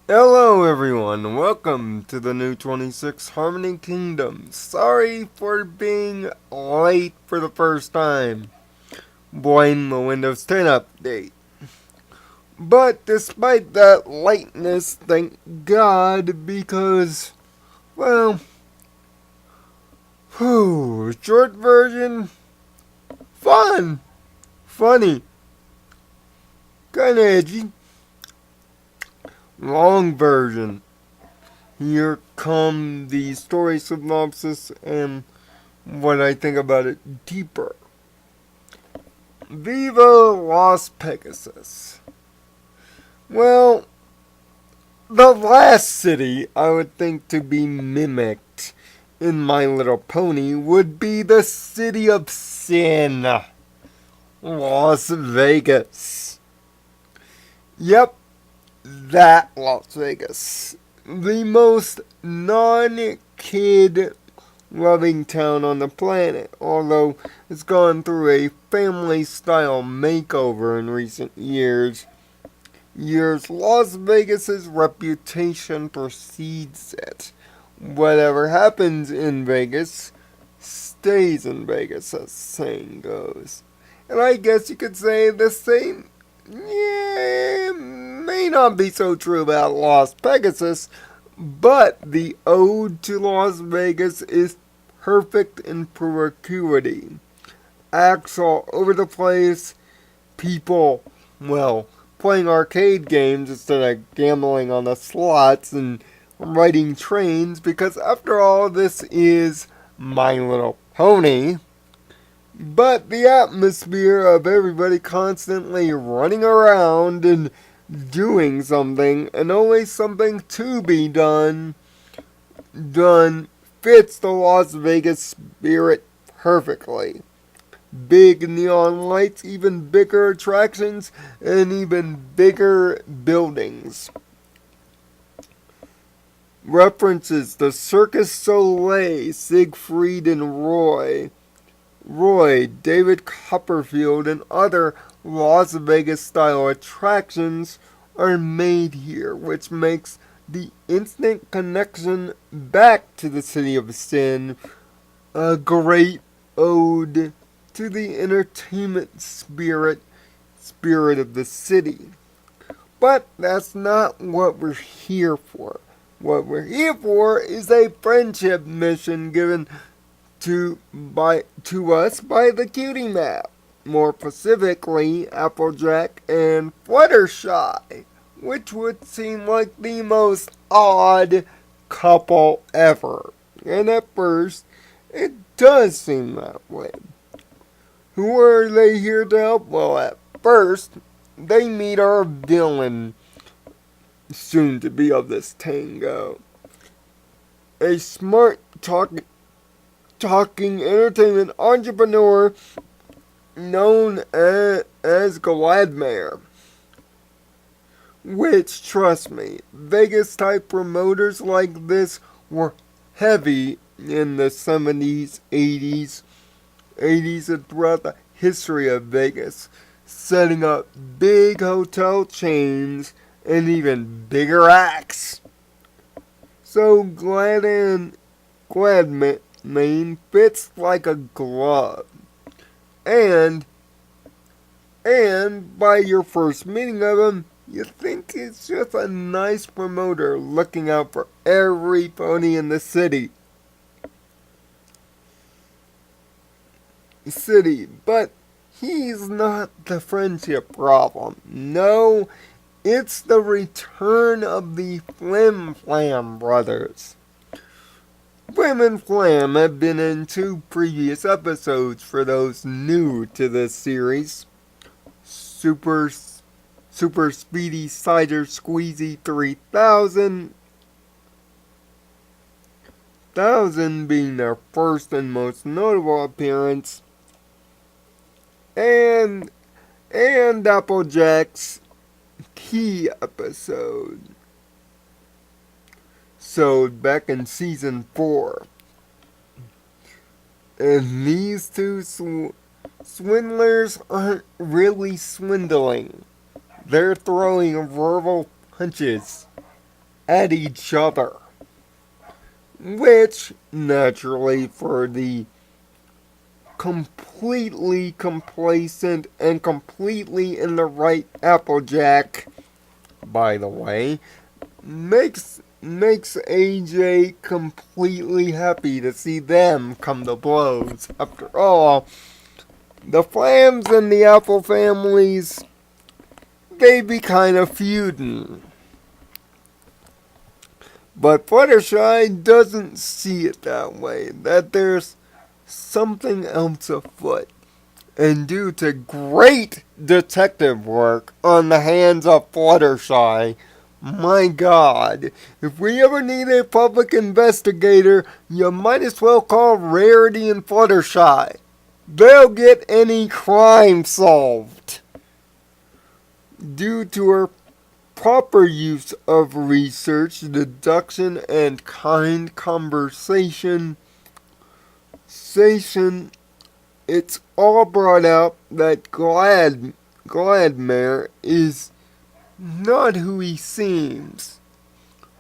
Hello everyone, welcome to the new 26 Harmony Kingdom. Sorry for being late for the first time. Blame the Windows 10 update. But despite that lateness, thank God, because, well, short version, fun, funny, kinda edgy. Long version, here come the story synopsis and what I think about it deeper. Viva lost Pegasus. Well, the last city I would think to be mimicked in My Little Pony would be the city of sin, Las Vegas. Yep, that Las Vegas. The most non-kid loving town on the planet, although it's gone through a family style makeover in recent years. Las Vegas's reputation precedes it. Whatever happens in Vegas stays in Vegas, as the saying goes. And I guess you could say the same, may not be so true about Las Pegasus, but the ode to Las Vegas is perfect in perpetuity. Acts all over the place, people, well, playing arcade games instead of gambling on the slots and riding trains, because after all, this is My Little Pony. But the atmosphere of everybody constantly running around and doing something, and always something to be done fits the Las Vegas spirit perfectly. Big neon lights, even bigger attractions, and even bigger buildings. References the Circus Soleil, Siegfried and Roy, David Copperfield, and other Las Vegas style attractions are made here, which makes the instant connection back to the City of Sin a great ode to the entertainment spirit of the city. But that's not what we're here for. What we're here for is a friendship mission given to us by the Cutie Map. More specifically, Applejack and Fluttershy, which would seem like the most odd couple ever. And at first, it does seem that way. Who are they here to help? Well, at first, they meet our villain, soon to be of this tango. A smart talking entertainment entrepreneur known as Gladmare. Which, trust me, Vegas type promoters like this were heavy in the 70s, 80s, and throughout the history of Vegas, setting up big hotel chains and even bigger acts. So Gladmane fits like a glove. And by your first meeting of him, you think he's just a nice promoter looking out for every pony in the city. But he's not the friendship problem. No, it's the return of the Flim Flam brothers. Flim and Flam have been in 2 previous episodes for those new to this series. Super Speedy Cider Squeezy 3000 being their first and most notable appearance, and Applejack's key episode. So back in season 4. And these two swindlers aren't really swindling. They're throwing verbal punches. at each other, which naturally for the completely complacent and completely in the right Applejack, by the way, makes AJ completely happy to see them come to blows. After all, the Flams and the Apple families, they be kind of feuding. But Fluttershy doesn't see it that way, that there's something else afoot. And due to great detective work on the hands of Fluttershy, my God, if we ever need a public investigator, you might as well call Rarity and Fluttershy. They'll get any crime solved. Due to her proper use of research, deduction, and kind conversation, it's all brought out that Gladmere is not who he seems.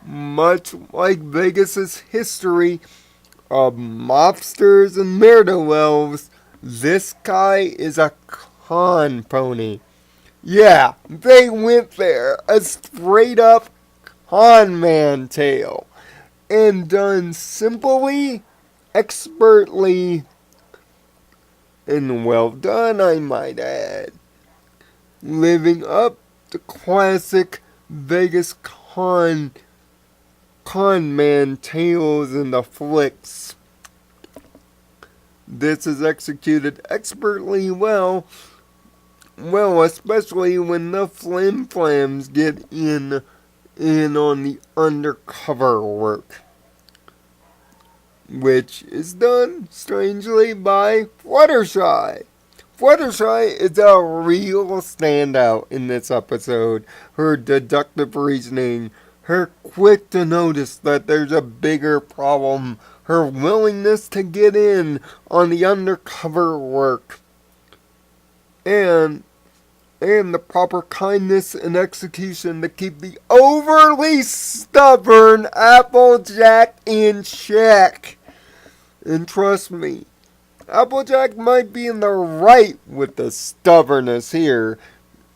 Much like Vegas's history of mobsters and murder-elves, this guy is a con pony. Yeah, they went there, a straight-up con man tale, and done simply, expertly, and well done, I might add. Living up to classic Vegas con man tales in the flicks. This is executed expertly well, especially when the Flim Flams get in on the undercover work, which is done, strangely, by Fluttershy. Fluttershy is a real standout in this episode. Her deductive reasoning, her quick to notice that there's a bigger problem, her willingness to get in on the undercover work, and the proper kindness and execution to keep the overly stubborn Applejack in check. And trust me, Applejack might be in the right with the stubbornness here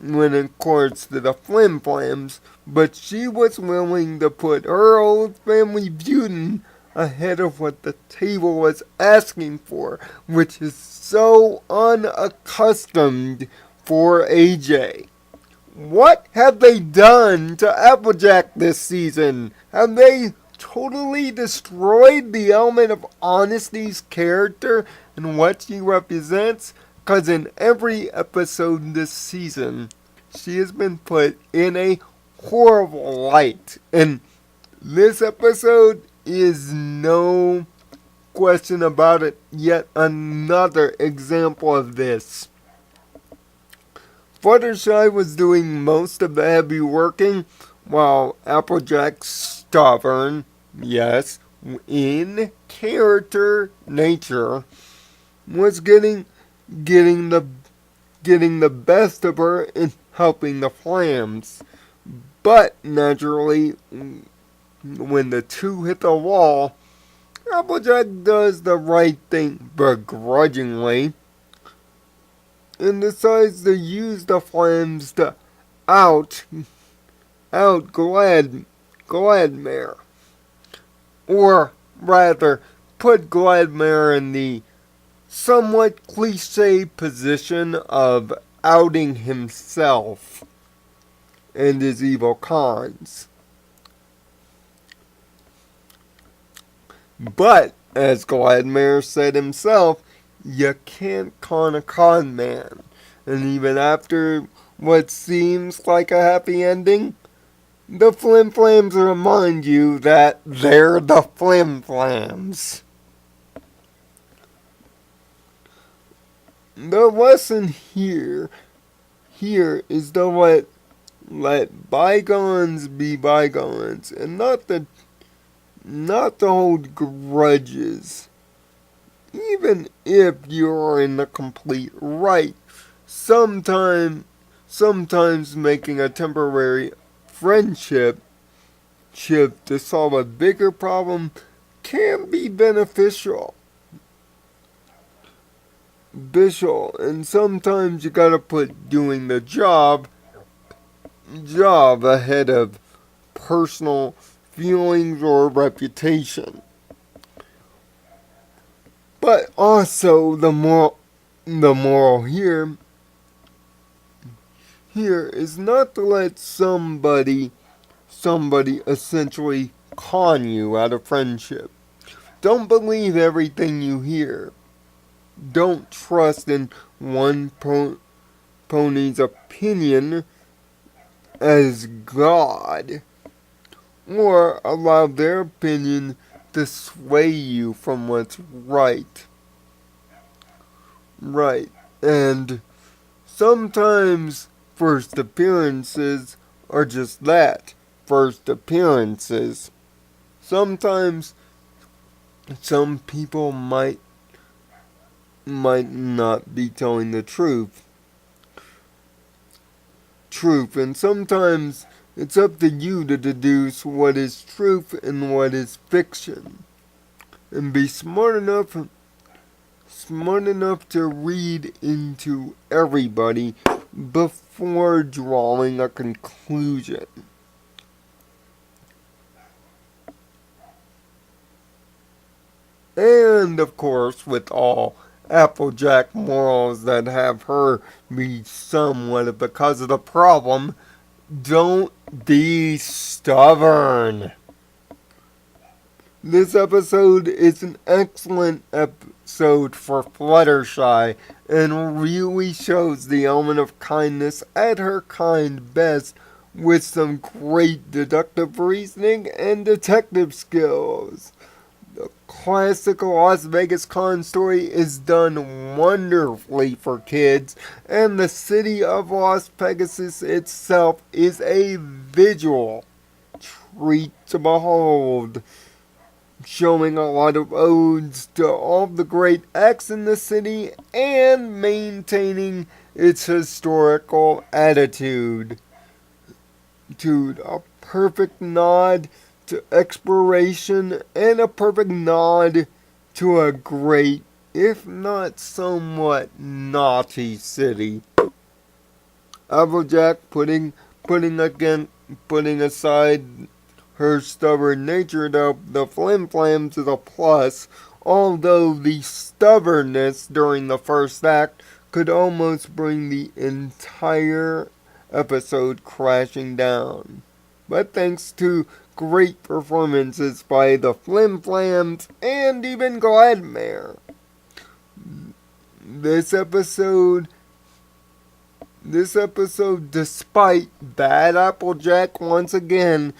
when it comes to the Flim Flams, but she was willing to put her old family feuding ahead of what the table was asking for, which is so unaccustomed for AJ. What have they done to Applejack this season? Have they totally destroyed the element of Honesty's character and what she represents? Because in every episode this season, she has been put in a horrible light. And this episode is no question about it, yet another example of this. Fluttershy was doing most of the heavy working, while Applejack's stubborn, yes, in character nature, was getting the best of her in helping the Flams. But naturally, when the two hit the wall, Applejack does the right thing begrudgingly and decides to use the Flams to out Gladmere. Or rather, put Gladmere in the somewhat cliche position of outing himself and his evil cons. But, as Gladmere said himself, you can't con a con man. And even after what seems like a happy ending, the Flim Flams remind you that they're the Flim Flams. The lesson here is to let bygones be bygones, and not to hold grudges. Even if you're in the complete right, sometimes making a temporary friendship shift to solve a bigger problem can be beneficial. And sometimes you gotta put doing the job ahead of personal feelings or reputation. But also the moral here is not to let somebody essentially con you out of friendship. Don't believe everything you hear. Don't trust in one pony's opinion as God, or allow their opinion to sway you from what's right. And sometimes first appearances are just that, first appearances. Sometimes some people might not be telling the truth, and sometimes it's up to you to deduce what is truth and what is fiction, and be smart enough to read into everybody before drawing a conclusion. And of course, with all Applejack morals that have her be somewhat because of the problem, don't be stubborn. This episode is an excellent episode for Fluttershy and really shows the element of kindness at her kind best, with some great deductive reasoning and detective skills. The classic Las Vegas con story is done wonderfully for kids, and the city of Las Pegasus itself is a visual treat to behold, showing a lot of odes to all the great acts in the city and maintaining its historical attitude. A perfect nod to exploration and a perfect nod to a great, if not somewhat naughty city. Applejack putting aside her stubborn nature, the flim flams is a plus, although the stubbornness during the first act could almost bring the entire episode crashing down. But thanks to great performances by the Flim Flams and even Gladmere, this episode, despite bad Applejack once again,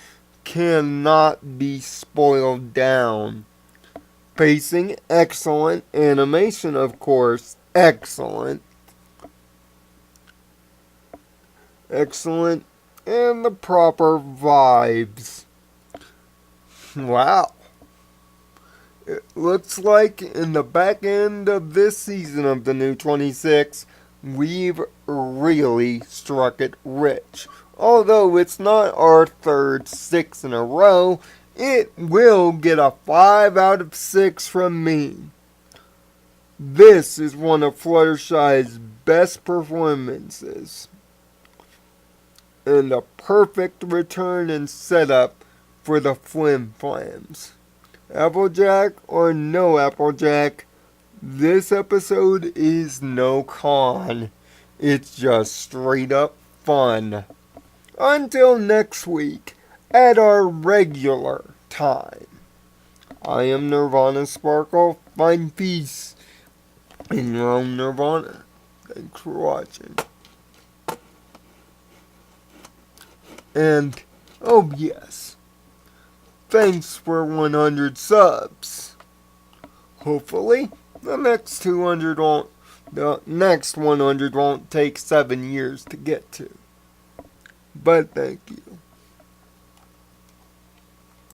cannot be spoiled down. Pacing excellent, animation of course excellent, and the proper vibes. Wow. It looks like in the back end of this season of the new 26, we've really struck it rich. Although it's not our third 6 in a row, it will get a 5 out of 6 from me. This is one of Fluttershy's best performances, and a perfect return and setup for the Flim Flams. Applejack or no Applejack, this episode is no con. It's just straight up fun. Until next week, at our regular time, I am Nirvana Sparkle. Find peace in your own Nirvana. Thanks for watching. And, oh yes, thanks for 100 subs. Hopefully, the next 100 won't take 7 years to get to. But thank you.